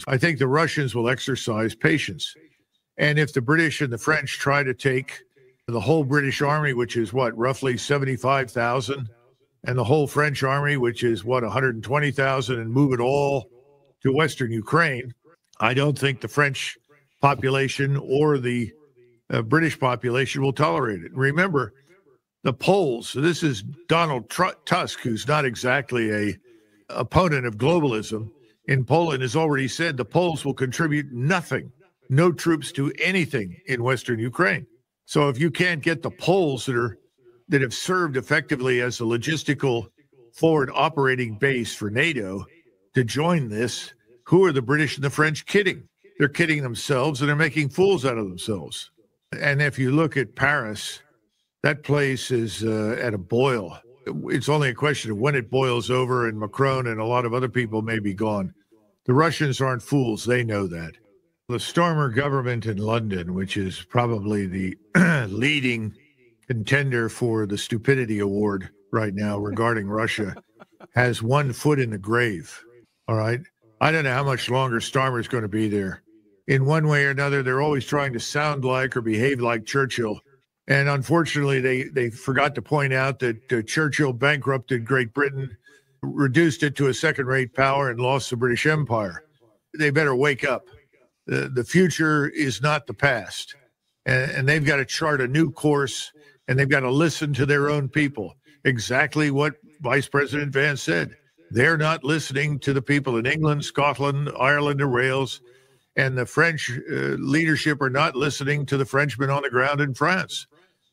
I think the Russians will exercise patience. And if the British and the French try to take the whole British army, which is what, roughly 75,000, and the whole French army, which is what, 120,000, and move it all to Western Ukraine, I don't think the French population or the British population will tolerate it. Remember, the Poles, this is Donald Tusk, who's not exactly a opponent of globalism in Poland, has already said the Poles will contribute nothing, no troops to anything in Western Ukraine. So if you can't get the Poles that have served effectively as a logistical forward operating base for NATO to join this, who are the British and the French kidding? They're kidding themselves, and they're making fools out of themselves. And if you look at Paris, that place is at a boil. It's only a question of when it boils over, and Macron and a lot of other people may be gone. The Russians aren't fools. They know that. The Starmer government in London, which is probably the leading contender for the stupidity award right now regarding Russia, has one foot in the grave. All right. I don't know how much longer Starmer's going to be there. In one way or another, they're always trying to sound like or behave like Churchill. And unfortunately, they forgot to point out that Churchill bankrupted Great Britain, reduced it to a second-rate power, and lost the British Empire. They better wake up. The future is not the past. And they've got to chart a new course, and they've got to listen to their own people. Exactly what Vice President Vance said. They're not listening to the people in England, Scotland, Ireland, or Wales, and the French leadership are not listening to the Frenchmen on the ground in France.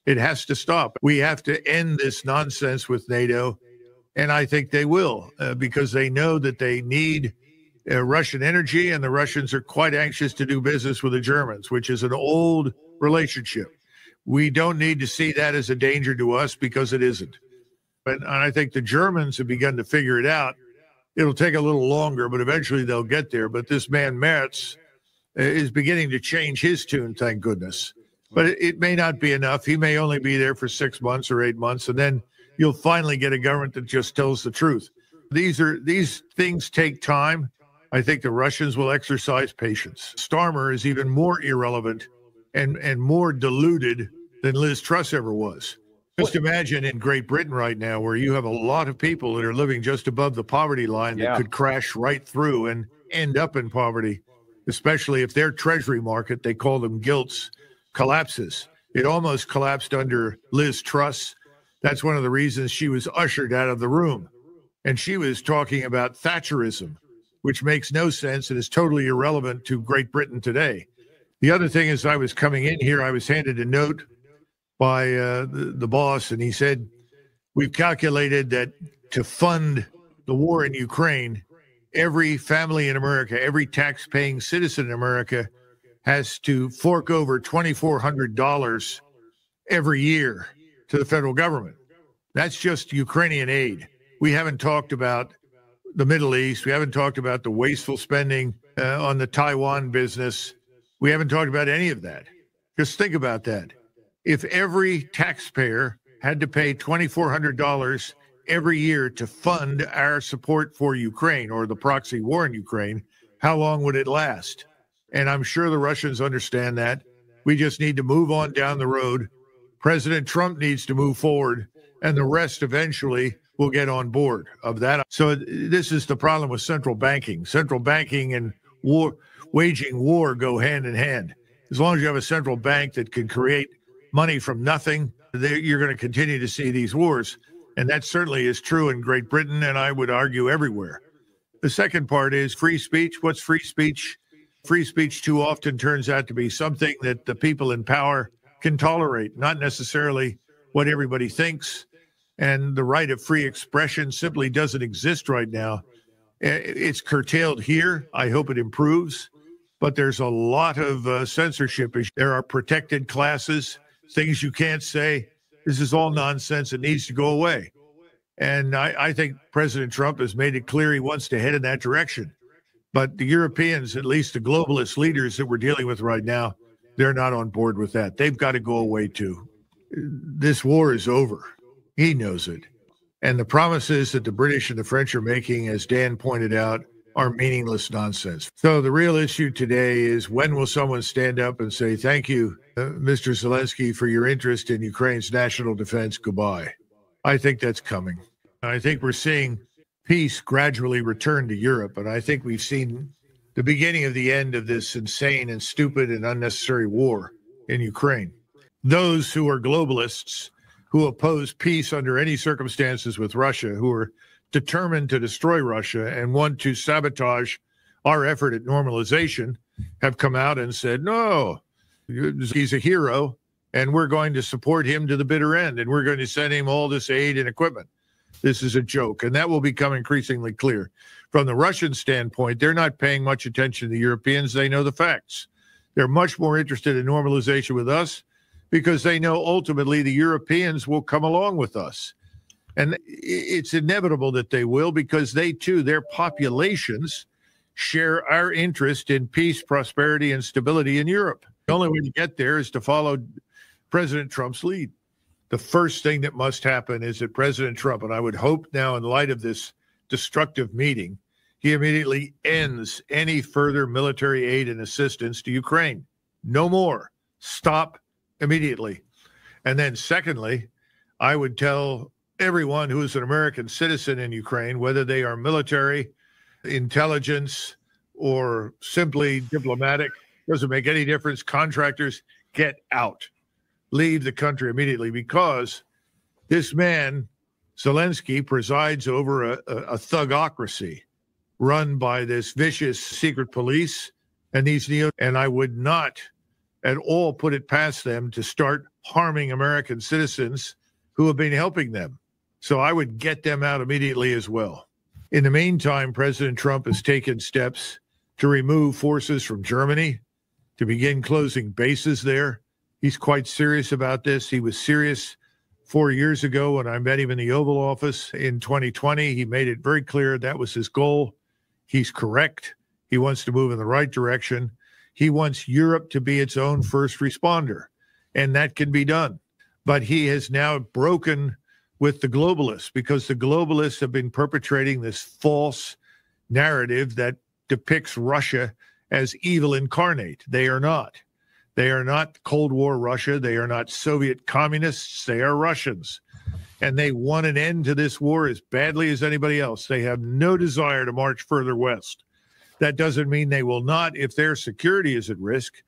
It has to stop. We have to end this nonsense with NATO, and I think they will, because they know that they need Russian energy, and the Russians are quite anxious to do business with the Germans, which is an old relationship. We don't need to see that as a danger to us, because it isn't. And I think the Germans have begun to figure it out. It'll take a little longer, but eventually they'll get there. But this man Merz is beginning to change his tune, thank goodness. But it may not be enough. He may only be there for 6 months or 8 months, and then you'll finally get a government that just tells the truth. These things take time. I think the Russians will exercise patience. Starmer is even more irrelevant and more deluded than Liz Truss ever was. Just imagine in Great Britain right now, where you have a lot of people that are living just above the poverty line that could crash right through and end up in poverty, especially if their treasury market, they call them gilts, collapses. It almost collapsed under Liz Truss. That's one of the reasons she was ushered out of the room. And she was talking about Thatcherism, which makes no sense and is totally irrelevant to Great Britain today. The other thing is, I was coming in here, I was handed a note by the boss, and he said, we've calculated that to fund the war in Ukraine, every family in America, every tax-paying citizen in America has to fork over $2,400 every year to the federal government. That's just Ukrainian aid. We haven't talked about the Middle East. We haven't talked about the wasteful spending on the Taiwan business. We haven't talked about any of that. Just think about that. If every taxpayer had to pay $2,400 every year to fund our support for Ukraine or the proxy war in Ukraine, how long would it last? And I'm sure the Russians understand that. We just need to move on down the road. President Trump needs to move forward, and the rest eventually will get on board of that. So this is the problem with central banking. Central banking and war, waging war go hand in hand. As long as you have a central bank that can create money from nothing, you're going to continue to see these wars. And that certainly is true in Great Britain, and I would argue everywhere. The second part is free speech. What's free speech? Free speech too often turns out to be something that the people in power can tolerate, not necessarily what everybody thinks. And the right of free expression simply doesn't exist right now. It's curtailed here. I hope it improves. But there's a lot of censorship. There are protected classes, things you can't say. This is all nonsense. It needs to go away. And I think President Trump has made it clear he wants to head in that direction. But the Europeans, at least the globalist leaders that we're dealing with right now, they're not on board with that. They've got to go away too. This war is over. He knows it. And the promises that the British and the French are making, as Dan pointed out, are meaningless nonsense. So the real issue today is, when will someone stand up and say, thank you, Mr. Zelensky, for your interest in Ukraine's national defense. Goodbye. I think that's coming. I think we're seeing peace gradually return to Europe, and I think we've seen the beginning of the end of this insane and stupid and unnecessary war in Ukraine. Those who are globalists, who oppose peace under any circumstances with Russia, who are determined to destroy Russia and want to sabotage our effort at normalization, have come out and said, no, he's a hero, and we're going to support him to the bitter end, and we're going to send him all this aid and equipment. This is a joke, and that will become increasingly clear. From the Russian standpoint, they're not paying much attention to the Europeans. They know the facts. They're much more interested in normalization with us because they know ultimately the Europeans will come along with us. And it's inevitable that they will, because they too, their populations share our interest in peace, prosperity, and stability in Europe. The only way to get there is to follow President Trump's lead. The first thing that must happen is that President Trump, and I would hope now in light of this destructive meeting, he immediately ends any further military aid and assistance to Ukraine. No more. Stop immediately. And then secondly, I would tell everyone who is an American citizen in Ukraine, whether they are military, intelligence, or simply diplomatic, doesn't make any difference. Contractors, get out. Leave the country immediately, because this man, Zelensky, presides over a thugocracy run by this vicious secret police and these and I would not at all put it past them to start harming American citizens who have been helping them. So I would get them out immediately as well. In the meantime, President Trump has taken steps to remove forces from Germany, to begin closing bases there. He's quite serious about this. He was serious 4 years ago when I met him in the Oval Office in 2020. He made it very clear that was his goal. He's correct. He wants to move in the right direction. He wants Europe to be its own first responder, and that can be done. But he has now broken with the globalists, because the globalists have been perpetrating this false narrative that depicts Russia as evil incarnate. They are not. They are not Cold War Russia. They are not Soviet communists. They are Russians. And they want an end to this war as badly as anybody else. They have no desire to march further west. That doesn't mean they will not if their security is at risk.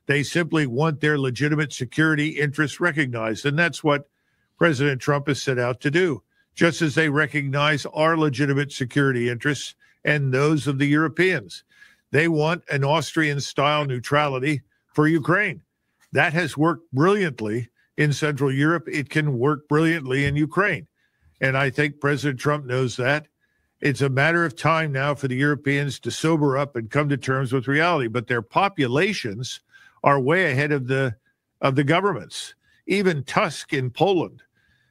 They simply want their legitimate security interests recognized. And that's what President Trump has set out to do, just as they recognize our legitimate security interests and those of the Europeans. They want an Austrian-style neutrality for Ukraine. That has worked brilliantly in Central Europe. It can work brilliantly in Ukraine. And I think President Trump knows that. It's a matter of time now for the Europeans to sober up and come to terms with reality. But their populations are way ahead of the governments. Even Tusk in Poland,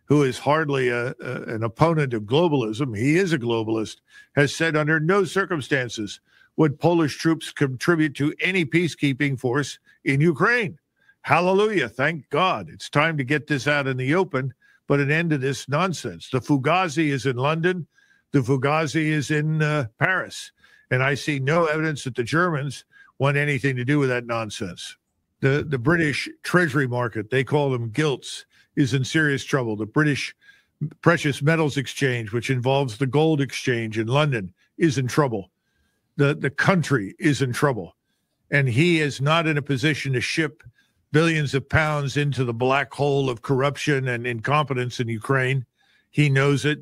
who is hardly an opponent of globalism, he is a globalist, has said under no circumstances would Polish troops contribute to any peacekeeping force in Ukraine. Hallelujah. Thank God. It's time to get this out in the open, but an end to this nonsense. The Fugazi is in London. The Fugazi is in Paris. And I see no evidence that the Germans want anything to do with that nonsense. The British Treasury market, they call them gilts, is in serious trouble. The British Precious Metals Exchange, which involves the gold exchange in London, is in trouble. The country is in trouble. And he is not in a position to ship billions of pounds into the black hole of corruption and incompetence in Ukraine. He knows it.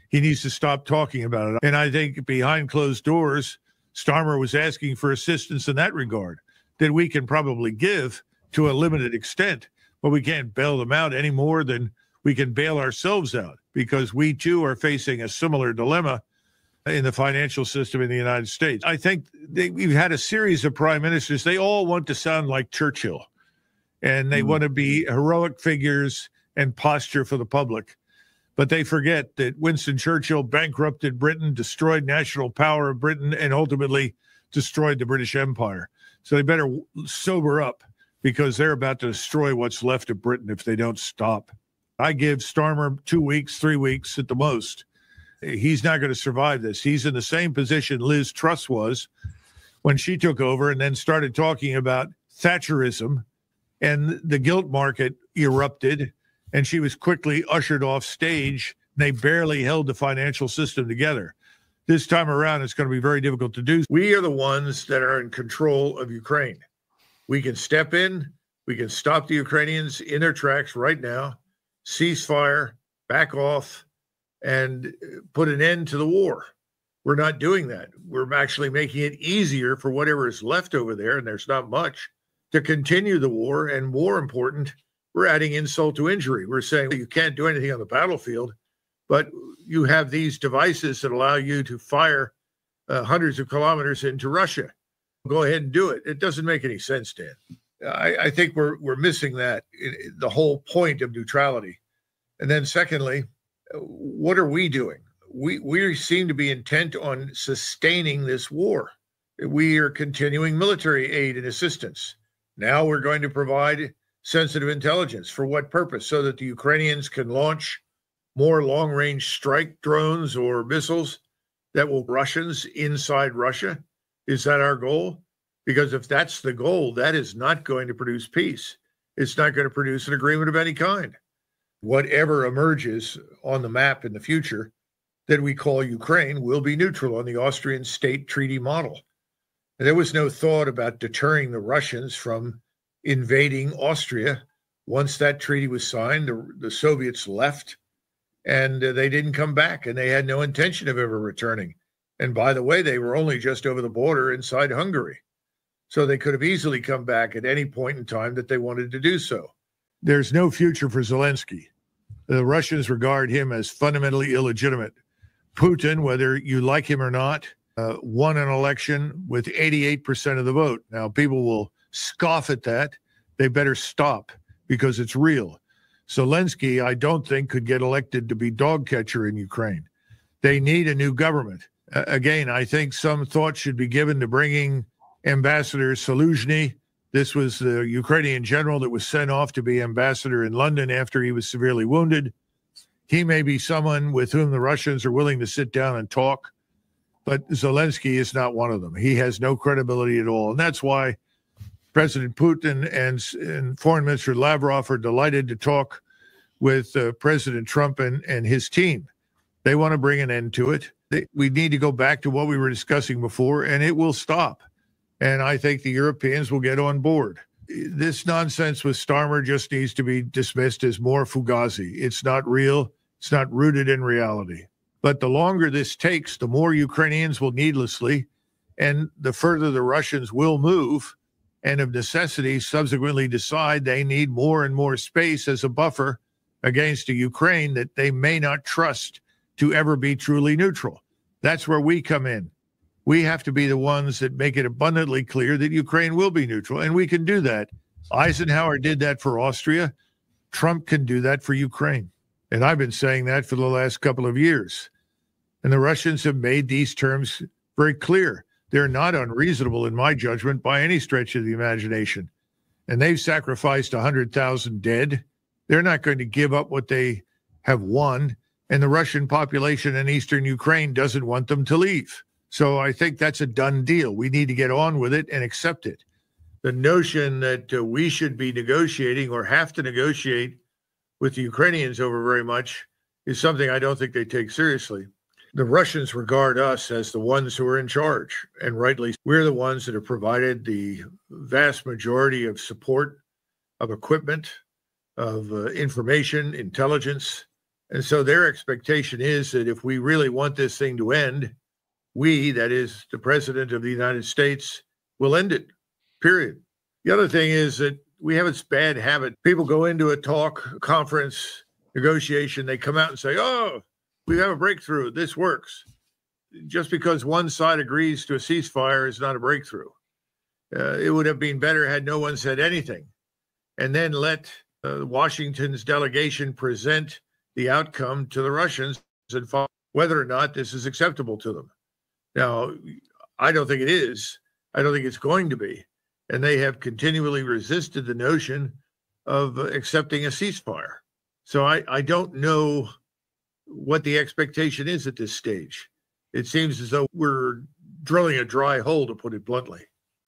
He needs to stop talking about it. And I think behind closed doors, Starmer was asking for assistance in that regard that we can probably give to a limited extent, but we can't bail them out any more than we can bail ourselves out, because we too are facing a similar dilemma in the financial system in the United States. I think we've had a series of prime ministers. They all want to sound like Churchill, and they want to be heroic figures and posture for the public. But they forget that Winston Churchill bankrupted Britain, destroyed national power of Britain, and ultimately destroyed the British Empire. So they better sober up, because they're about to destroy what's left of Britain if they don't stop. I give Starmer 2 weeks, 3 weeks at the most. He's not going to survive this. He's in the same position Liz Truss was when she took over and then started talking about Thatcherism, and the gilt market erupted, and she was quickly ushered off stage. They barely held the financial system together. This time around, it's going to be very difficult to do. We are the ones that are in control of Ukraine. We can step in. We can stop the Ukrainians in their tracks right now, ceasefire, back off, and put an end to the war. We're not doing that. We're actually making it easier for whatever is left over there, and there's not much, to continue the war. And more important, we're adding insult to injury. We're saying you can't do anything on the battlefield, but you have these devices that allow you to fire hundreds of kilometers into Russia. Go ahead and do it. It doesn't make any sense, Dan. I think we're missing that, the whole point of neutrality. And then secondly, what are we doing? We seem to be intent on sustaining this war. We are continuing military aid and assistance. Now we're going to provide sensitive intelligence. For what purpose? So that the Ukrainians can launch more long-range strike drones or missiles that will Russians inside Russia? Is that our goal? Because if that's the goal, that is not going to produce peace. It's not going to produce an agreement of any kind. Whatever emerges on the map in the future that we call Ukraine will be neutral on the Austrian state treaty model. There was no thought about deterring the Russians from invading Austria. Once that treaty was signed, the Soviets left, and they didn't come back, and they had no intention of ever returning. And by the way, they were only just over the border inside Hungary. So they could have easily come back at any point in time that they wanted to do so. There's no future for Zelensky. The Russians regard him as fundamentally illegitimate. Putin, whether you like him or not, won an election with 88% of the vote. Now, people will scoff at that. They better stop, because it's real. Zelensky, I don't think, could get elected to be dog catcher in Ukraine. They need a new government. Again, I think some thought should be given to bringing Ambassador Zaluzhny. This was the Ukrainian general that was sent off to be ambassador in London after he was severely wounded. He may be someone with whom the Russians are willing to sit down and talk, but Zelensky is not one of them. He has no credibility at all. And that's why President Putin and Foreign Minister Lavrov are delighted to talk with President Trump and his team. They want to bring an end to it. We need to go back to what we were discussing before, and it will stop. And I think the Europeans will get on board. This nonsense with Starmer just needs to be dismissed as more fugazi. It's not real. It's not rooted in reality. But the longer this takes, the more Ukrainians will needlessly, and the further the Russians will move, and of necessity subsequently decide they need more and more space as a buffer against a Ukraine that they may not trust to ever be truly neutral. That's where we come in. We have to be the ones that make it abundantly clear that Ukraine will be neutral, and we can do that. Eisenhower did that for Austria. Trump can do that for Ukraine. And I've been saying that for the last couple of years. And the Russians have made these terms very clear. They're not unreasonable, in my judgment, by any stretch of the imagination. And they've sacrificed 100,000 dead. They're not going to give up what they have won. And the Russian population in eastern Ukraine doesn't want them to leave. So I think that's a done deal. We need to get on with it and accept it. The notion that we should be negotiating or have to negotiate with the Ukrainians over very much is something I don't think they take seriously. The Russians regard us as the ones who are in charge, and rightly, we're the ones that have provided the vast majority of support, of equipment, of information, intelligence. And so their expectation is that if we really want this thing to end, we, that is the President of the United States, will end it, period. The other thing is that we have this bad habit. People go into a talk, a conference, negotiation, they come out and say, oh, we have a breakthrough, this works. Just because one side agrees to a ceasefire is not a breakthrough. It would have been better had no one said anything, and then let Washington's delegation present the outcome to the Russians and find whether or not this is acceptable to them. Now, I don't think it is. I don't think it's going to be. And they have continually resisted the notion of accepting a ceasefire. So I don't know what the expectation is at this stage. It seems as though we're drilling a dry hole, to put it bluntly.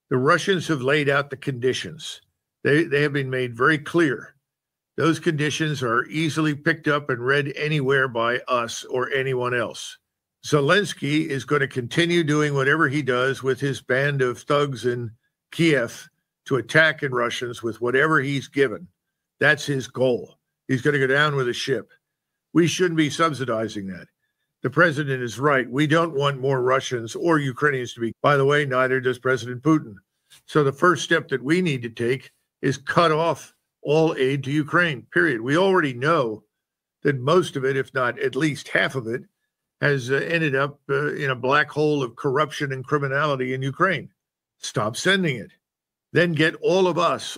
The Russians have laid out the conditions. They have been made very clear. Those conditions are easily picked up and read anywhere by us or anyone else. Zelensky is going to continue doing whatever he does with his band of thugs in Kiev to attack Russians with whatever he's given. That's his goal. He's going to go down with a ship. We shouldn't be subsidizing that. The president is right. We don't want more Russians or Ukrainians to be. By the way, neither does President Putin. So the first step that we need to take is cut off all aid to Ukraine, period. We already know that most of it, if not at least half of it, has ended up in a black hole of corruption and criminality in Ukraine. Stop sending it. Then get all of us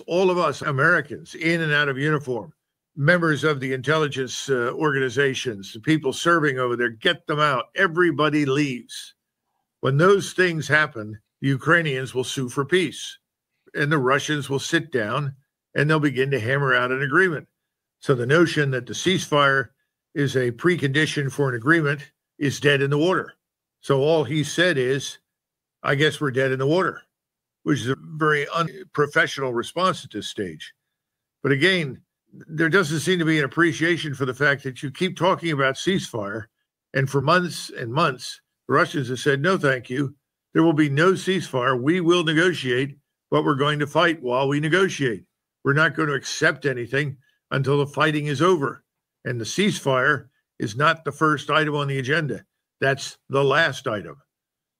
Americans in and out of uniform, members of the intelligence organizations, the people serving over there, get them out. Everybody leaves. When those things happen, the Ukrainians will sue for peace, and the Russians will sit down and they'll begin to hammer out an agreement. So the notion that the ceasefire is a precondition for an agreement is dead in the water. So all he said is, I guess we're dead in the water, which is a very unprofessional response at this stage. But again, there doesn't seem to be an appreciation for the fact that you keep talking about ceasefire, and for months and months, the Russians have said, no, thank you. There will be no ceasefire. We will negotiate, but we're going to fight while we negotiate. We're not going to accept anything until the fighting is over. And the ceasefire is not the first item on the agenda. That's the last item.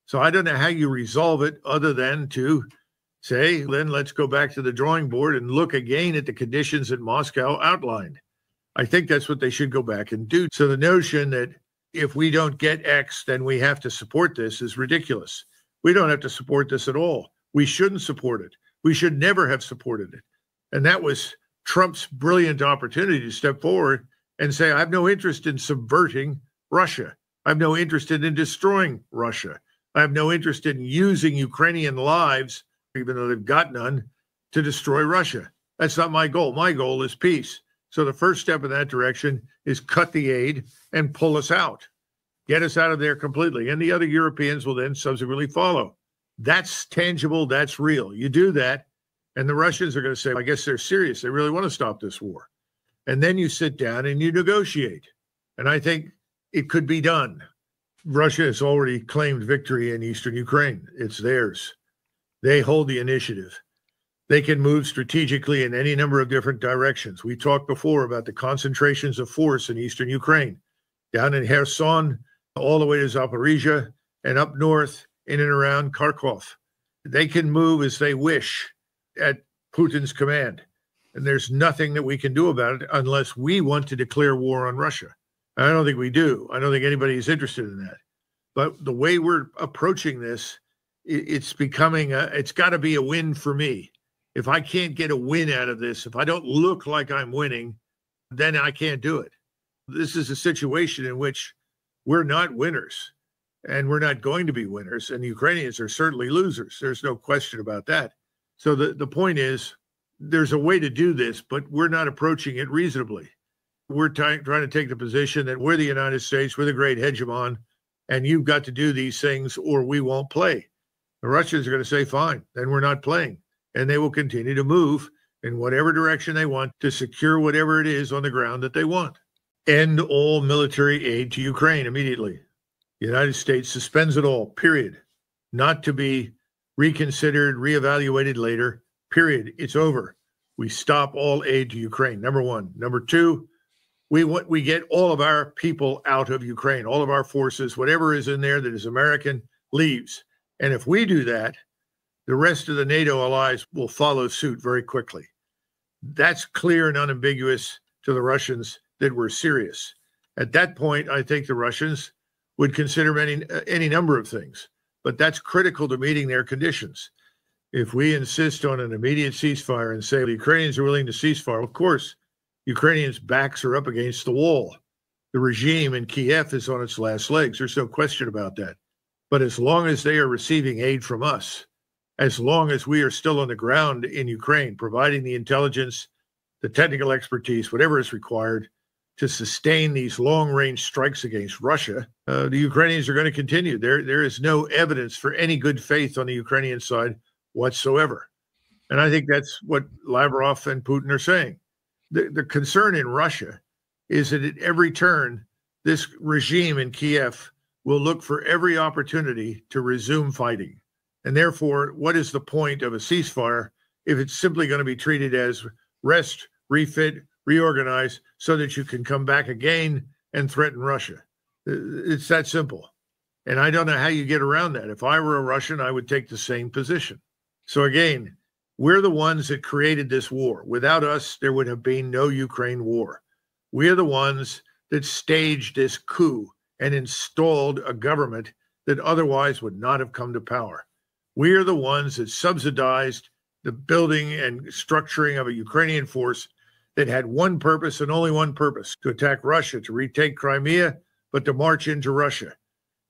So I don't know how you resolve it other than to say, then let's go back to the drawing board and look again at the conditions that Moscow outlined. I think that's what they should go back and do. So the notion that if we don't get X, then we have to support this is ridiculous. We don't have to support this at all. We shouldn't support it. We should never have supported it. And that was Trump's brilliant opportunity to step forward and say, I have no interest in subverting Russia. I have no interest in destroying Russia. I have no interest in using Ukrainian lives, even though they've got none, to destroy Russia. That's not my goal. My goal is peace. So the first step in that direction is cut the aid and pull us out. Get us out of there completely. And the other Europeans will then subsequently follow. That's tangible. That's real. You do that, and the Russians are going to say, I guess they're serious. They really want to stop this war. And then you sit down and you negotiate. And I think it could be done. Russia has already claimed victory in eastern Ukraine. It's theirs. They hold the initiative. They can move strategically in any number of different directions. We talked before about the concentrations of force in eastern Ukraine, down in Kherson, all the way to Zaporizhia, and up north in and around Kharkov. They can move as they wish at Putin's command. And there's nothing that we can do about it unless we want to declare war on Russia. I don't think we do. I don't think anybody is interested in that. But the way we're approaching this, it's becoming it's got to be a win for me. If I can't get a win out of this, if I don't look like I'm winning, then I can't do it. This is a situation in which we're not winners, and we're not going to be winners, and the Ukrainians are certainly losers. There's no question about that. So the point is, there's a way to do this, but we're not approaching it reasonably. We're trying to take the position that we're the United States, we're the great hegemon, and you've got to do these things or we won't play. The Russians are going to say, fine, then we're not playing. And they will continue to move in whatever direction they want to secure whatever it is on the ground that they want. End all military aid to Ukraine immediately. The United States suspends it all, period. Not to be reconsidered, reevaluated later, period. It's over. We stop all aid to Ukraine, number one. Number two, we get all of our people out of Ukraine, all of our forces, whatever is in there that is American, leaves. And if we do that, the rest of the NATO allies will follow suit very quickly. That's clear and unambiguous to the Russians that we're serious. At that point, I think the Russians would consider any number of things, but that's critical to meeting their conditions. If we insist on an immediate ceasefire and say the Ukrainians are willing to ceasefire, of course, Ukrainians' backs are up against the wall. The regime in Kiev is on its last legs. There's no question about that. But as long as they are receiving aid from us, as long as we are still on the ground in Ukraine, providing the intelligence, the technical expertise, whatever is required, to sustain these long-range strikes against Russia, the Ukrainians are going to continue. There is no evidence for any good faith on the Ukrainian side whatsoever. And I think that's what Lavrov and Putin are saying. The concern in Russia is that at every turn, this regime in Kiev will look for every opportunity to resume fighting. And therefore, what is the point of a ceasefire if it's simply going to be treated as rest, refit, reorganize so that you can come back again and threaten Russia? It's that simple. And I don't know how you get around that. If I were a Russian, I would take the same position. So again, we're the ones that created this war. Without us, there would have been no Ukraine war. We're the ones that staged this coup and installed a government that otherwise would not have come to power. We are the ones that subsidized the building and structuring of a Ukrainian force that had one purpose and only one purpose: to attack Russia, to retake Crimea, but to march into Russia.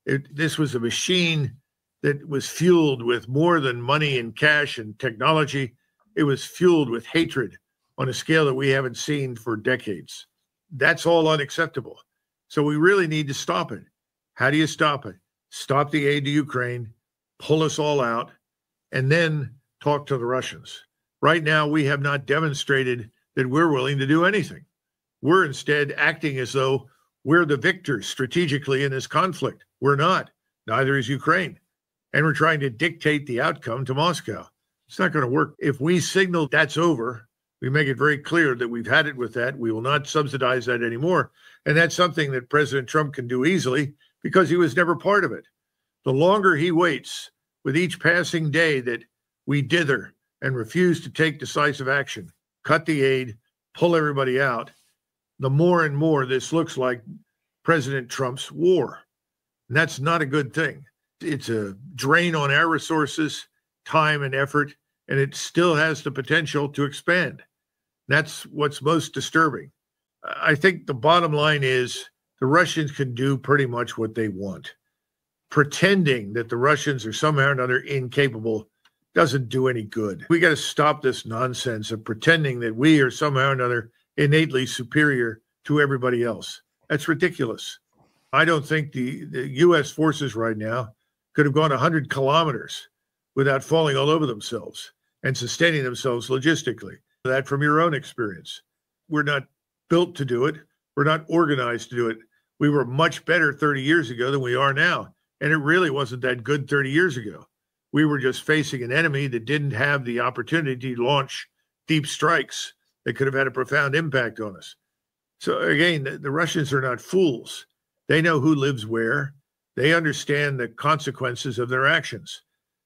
This was a machine that was fueled with more than money and cash and technology. It was fueled with hatred on a scale that we haven't seen for decades. That's all unacceptable. So we really need to stop it. How do you stop it? Stop the aid to Ukraine, pull us all out, and then talk to the Russians. Right now, we have not demonstrated that we're willing to do anything. We're instead acting as though we're the victors strategically in this conflict. We're not. Neither is Ukraine. And we're trying to dictate the outcome to Moscow. It's not going to work. If we signal that's over, we make it very clear that we've had it with that. We will not subsidize that anymore. And that's something that President Trump can do easily because he was never part of it. The longer he waits, with each passing day that we dither and refuse to take decisive action, cut the aid, pull everybody out, the more and more this looks like President Trump's war. And that's not a good thing. It's a drain on our resources, time and effort, and it still has the potential to expand. That's what's most disturbing. I think the bottom line is the Russians can do pretty much what they want. Pretending that the Russians are somehow or another incapable doesn't do any good. We got to stop this nonsense of pretending that we are somehow or another innately superior to everybody else. That's ridiculous. I don't think the U.S. forces right now could have gone 100 kilometers without falling all over themselves and sustaining themselves logistically. That from your own experience. We're not built to do it. We're not organized to do it. We were much better 30 years ago than we are now. And it really wasn't that good 30 years ago. We were just facing an enemy that didn't have the opportunity to launch deep strikes that could have had a profound impact on us. So again, the Russians are not fools. They know who lives where. They understand the consequences of their actions.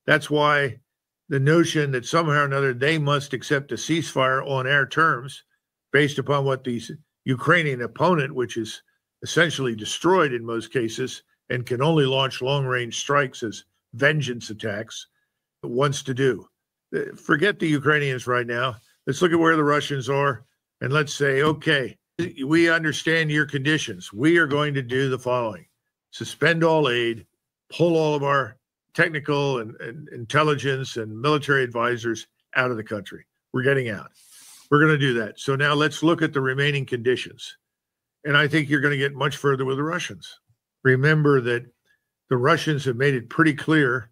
That's why the notion that somehow or another they must accept a ceasefire on our terms based upon what the Ukrainian opponent, which is essentially destroyed in most cases and can only launch long-range strikes as vengeance attacks, wants to do. Forget the Ukrainians right now. Let's look at where the Russians are and let's say, okay, we understand your conditions. We are going to do the following: suspend all aid, pull all of our technical and intelligence and military advisors out of the country. We're getting out. We're going to do that. So now let's look at the remaining conditions. And I think you're going to get much further with the Russians. Remember that the Russians have made it pretty clear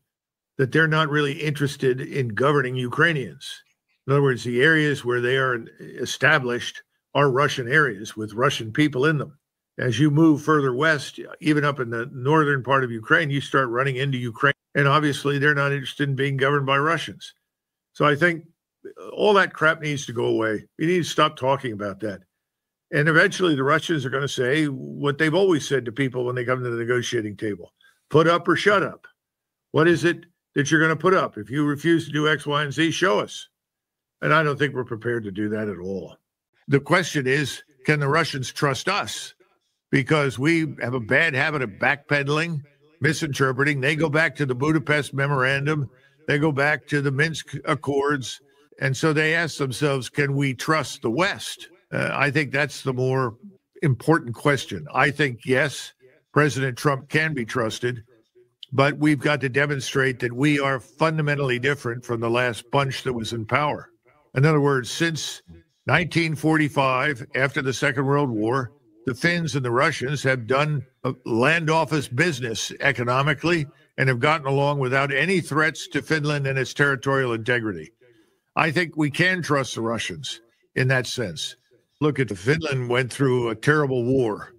that they're not really interested in governing Ukrainians. In other words, the areas where they are established are Russian areas with Russian people in them. As you move further west, even up in the northern part of Ukraine, you start running into Ukraine. And obviously, they're not interested in being governed by Russians. So I think all that crap needs to go away. We need to stop talking about that. And eventually, the Russians are going to say what they've always said to people when they come to the negotiating table: put up or shut up. What is it that you're going to put up? If you refuse to do X, Y, and Z, show us. And I don't think we're prepared to do that at all. The question is, can the Russians trust us? Because we have a bad habit of backpedaling, misinterpreting. They go back to the Budapest Memorandum. They go back to the Minsk Accords. And so they ask themselves, can we trust the West? I think that's the more important question. I think, yes, President Trump can be trusted, but we've got to demonstrate that we are fundamentally different from the last bunch that was in power. In other words, since 1945, after the Second World War, the Finns and the Russians have done land office business economically and have gotten along without any threats to Finland and its territorial integrity. I think we can trust the Russians in that sense. Look at Finland went through a terrible war.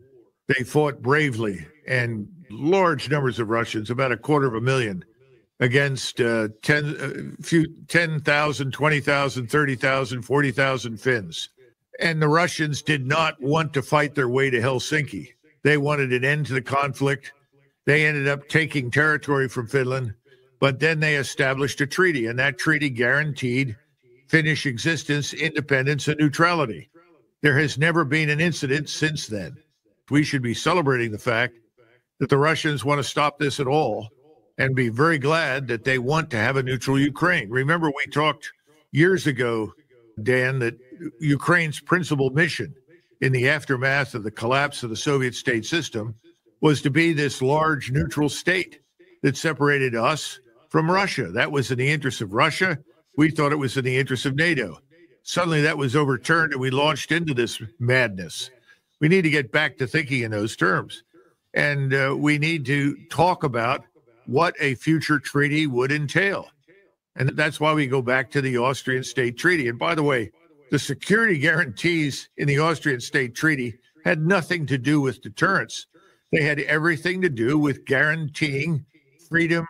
They fought bravely, and large numbers of Russians, about 250,000, against 10,000, 20,000, 30,000, 40,000 Finns. And the Russians did not want to fight their way to Helsinki. They wanted an end to the conflict. They ended up taking territory from Finland, but then they established a treaty, and that treaty guaranteed Finnish existence, independence, and neutrality. There has never been an incident since then. We should be celebrating the fact that the Russians want to stop this at all and be very glad that they want to have a neutral Ukraine. Remember, we talked years ago, Dan, that Ukraine's principal mission in the aftermath of the collapse of the Soviet state system was to be this large neutral state that separated us from Russia. That was in the interest of Russia. We thought it was in the interest of NATO. Suddenly that was overturned and we launched into this madness. We need to get back to thinking in those terms. And we need to talk about what a future treaty would entail. And that's why we go back to the Austrian State Treaty. And by the way, the security guarantees in the Austrian State Treaty had nothing to do with deterrence. They had everything to do with guaranteeing freedom,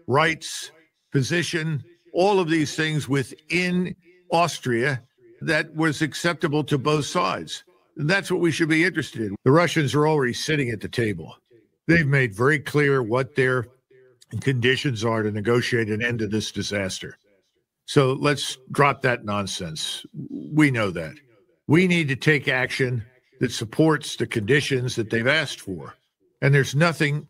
rights, position, all of these things within Austria that was acceptable to both sides. And that's what we should be interested in. The Russians are already sitting at the table. They've made very clear what their conditions are to negotiate an end to this disaster. So let's drop that nonsense. We know that. We need to take action that supports the conditions that they've asked for. And there's nothing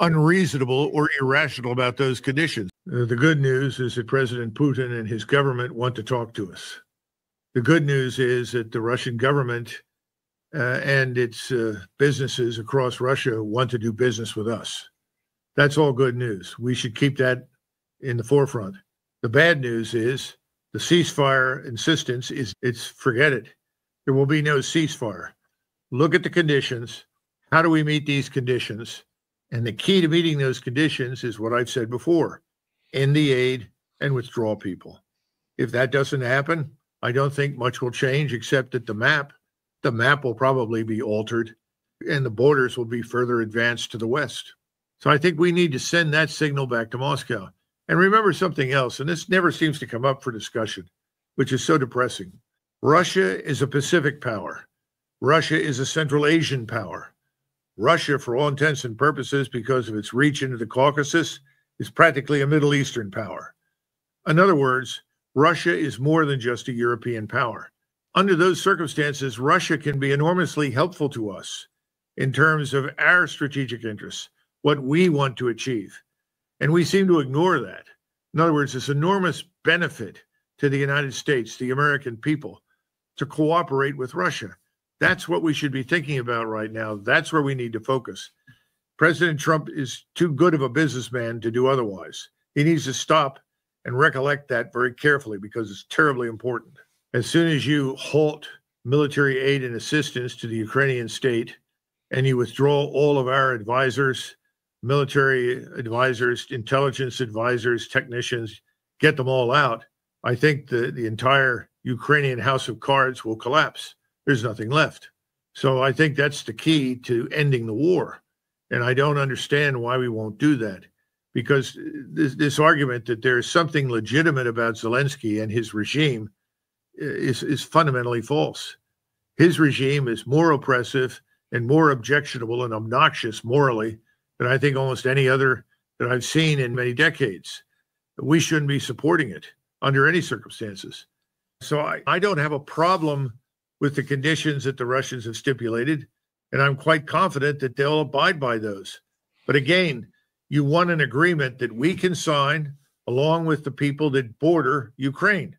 unreasonable or irrational about those conditions. The good news is that President Putin and his government want to talk to us. The good news is that the Russian government and its businesses across Russia want to do business with us. That's all good news. We should keep that in the forefront. The bad news is the ceasefire insistence forget it. There will be no ceasefire. Look at the conditions. How do we meet these conditions? And the key to meeting those conditions is what I've said before: end the aid and withdraw people. If that doesn't happen, I don't think much will change, except that the map will probably be altered and the borders will be further advanced to the west. So I think we need to send that signal back to Moscow. And remember something else, and this never seems to come up for discussion, which is so depressing. Russia is a Pacific power. Russia is a Central Asian power. Russia, for all intents and purposes, because of its reach into the Caucasus, is practically a Middle Eastern power. In other words, Russia is more than just a European power. Under those circumstances, Russia can be enormously helpful to us in terms of our strategic interests, what we want to achieve. And we seem to ignore that. In other words, it's enormous benefit to the United States, the American people, to cooperate with Russia. That's what we should be thinking about right now. That's where we need to focus. President Trump is too good of a businessman to do otherwise. He needs to stop and recollect that very carefully, because it's terribly important. As soon as you halt military aid and assistance to the Ukrainian state and you withdraw all of our advisors, military advisors, intelligence advisors, technicians, get them all out, I think the entire Ukrainian house of cards will collapse. There's nothing left. So I think that's the key to ending the war. And I don't understand why we won't do that, because this argument that there's something legitimate about Zelensky and his regime is fundamentally false. His regime is more oppressive and more objectionable and obnoxious morally than I think almost any other that I've seen in many decades. We shouldn't be supporting it under any circumstances. So I don't have a problem with the conditions that the Russians have stipulated, and I'm quite confident that they'll abide by those. But again, you want an agreement that we can sign along with the people that border Ukraine.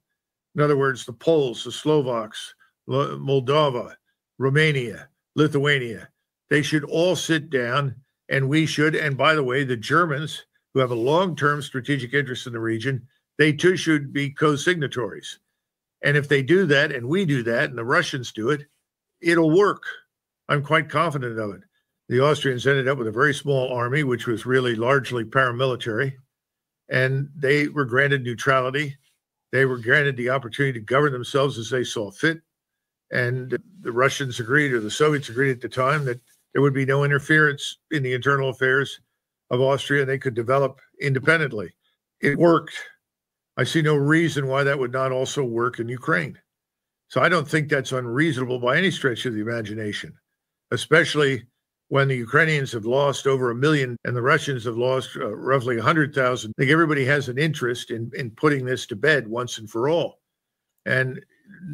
In other words, the Poles, the Slovaks, Moldova, Romania, Lithuania. They should all sit down, and we should. And by the way, the Germans, who have a long-term strategic interest in the region, they too should be co-signatories. And if they do that, and we do that, and the Russians do it, it'll work. I'm quite confident of it. The Austrians ended up with a very small army, which was really largely paramilitary, and they were granted neutrality. They were granted the opportunity to govern themselves as they saw fit. And the Russians agreed, or the Soviets agreed at the time, that there would be no interference in the internal affairs of Austria, and they could develop independently. It worked. I see no reason why that would not also work in Ukraine. So I don't think that's unreasonable by any stretch of the imagination, especially when the Ukrainians have lost over 1 million and the Russians have lost roughly 100,000. I think everybody has an interest in putting this to bed once and for all. And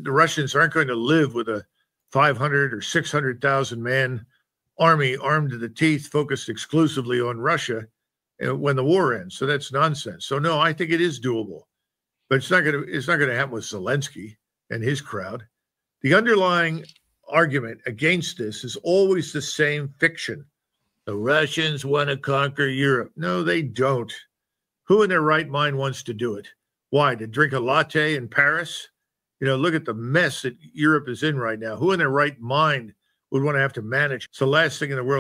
the Russians aren't going to live with a 500 or 600,000 man army armed to the teeth, focused exclusively on Russia when the war ends. So that's nonsense. So no, I think it is doable, but it's not going to happen with Zelensky and his crowd. The underlying argument against this is always the same fiction. The Russians want to conquer Europe. No, they don't. Who in their right mind wants to do it? Why? To drink a latte in Paris? You know, look at the mess that Europe is in right now. Who in their right mind would want to have to manage? It's the last thing in the world.